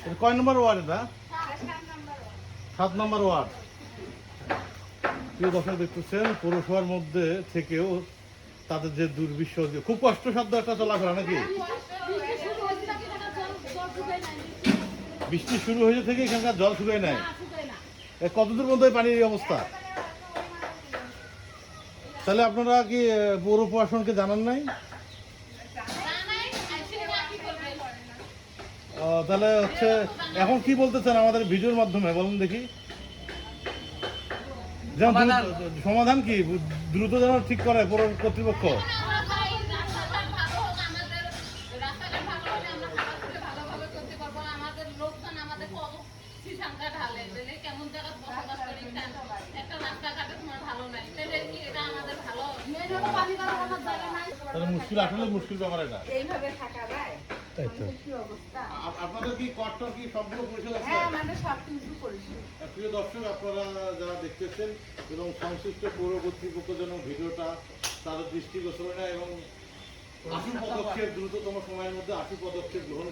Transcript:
এটা কয় নম্বর ওয়ার্ড এটা? 7 নম্বর ওয়ার্ড। প্রিয় দর্শক দেখতেছেন পৌরসভার মধ্যে থেকেও তাদের যে দুর্বিষহ, খুব কষ্টসাধ্য একটা চলাফেরা নাকি? বৃষ্টি শুরু হয়েছে থেকে এখানকার জল শুকায় নাই। কতদূর মধ্যে পানির এই অবস্থা? তাহলে আপনারা কি পৌর প্রশাসনকে জানান নাই? তাহলে হচ্ছে এখন কি বলতে চান আমাদের ভিডিওর মাধ্যমে বলুন দেখি। সমাধান কি দ্রুত যেন ঠিক করে পৌর কর্তৃপক্ষ। মুশকিল, আসলে মুশকিল ব্যাপার এটা। আপনাদের কি কট্টর কি সবগুলো পরিষদ আছে? হ্যাঁ, আমাদের সবকিছু পরিষদ। প্রিয় দর্শক, আপনারা যারা দেখতেছেন এবং সংশ্লিষ্ট পৌর কর্তৃপক্ষ যেন ভিডিওটা তাদের দৃষ্টিগোচর হয় না এবং আশু পদক্ষেপ দ্রুততম সময়ের মধ্যে আশু পদক্ষেপ গ্রহণ